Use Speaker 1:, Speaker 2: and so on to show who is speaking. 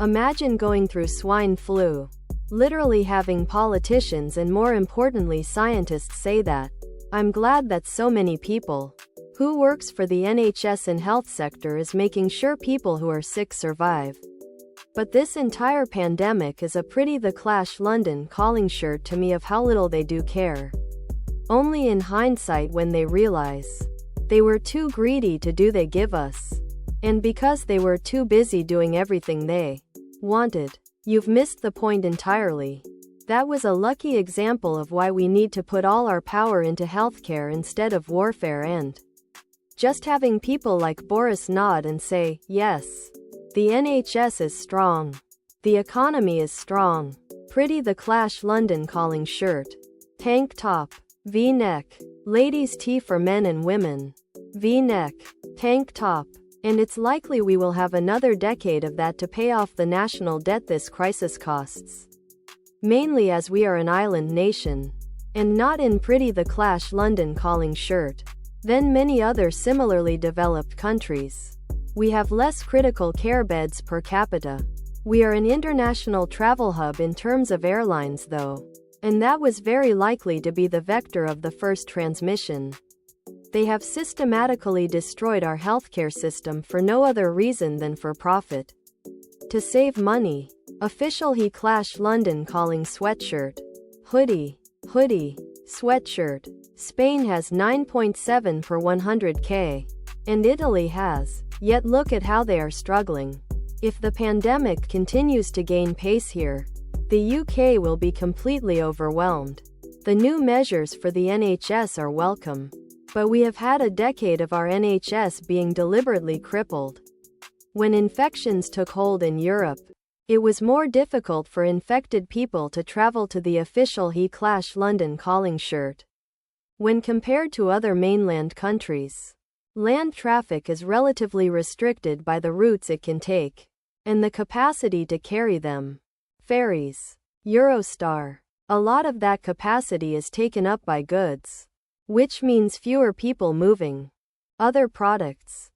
Speaker 1: Imagine going through swine flu. Literally having politicians and more importantly scientists say that. I'm glad that so many people who works for the NHS and health sector is making sure people who are sick survive. But this entire pandemic is a pretty The Clash London calling shirt to me of how little they do care. Only in hindsight when they realize they were too greedy to do they give us. And because they were too busy doing everything they wanted. You've missed the point entirely. That was a lucky example of why we need to put all our power into healthcare instead of warfare and just having people like Boris nod and say, yes, the NHS is strong. The economy is strong. Pretty The Clash London calling shirt. Tank top. V-neck. Ladies' tee for men and women. V-neck. Tank top. And it's likely we will have another decade of that to pay off the national debt this crisis costs. Mainly as we are an island nation. And not in Pretty The Clash London calling shirt. Than many other similarly developed countries. We have less critical care beds per capita. We are an international travel hub in terms of airlines though. And that was very likely to be the vector of the first transmission. They have systematically destroyed our healthcare system for no other reason than for profit. To save money. Official He Clash London calling sweatshirt. Hoodie. Sweatshirt. Spain has 9.7 per 100k. And Italy has. Yet look at how they are struggling. If the pandemic continues to gain pace here, the UK will be completely overwhelmed. The new measures for the NHS are welcome. But we have had a decade of our NHS being deliberately crippled. When infections took hold in Europe, it was more difficult for infected people to travel to the official He Clash London calling shirt. When compared to other mainland countries, land traffic is relatively restricted by the routes it can take, and the capacity to carry them. Ferries. Eurostar. A lot of that capacity is taken up by goods. Which means fewer people moving. Other products.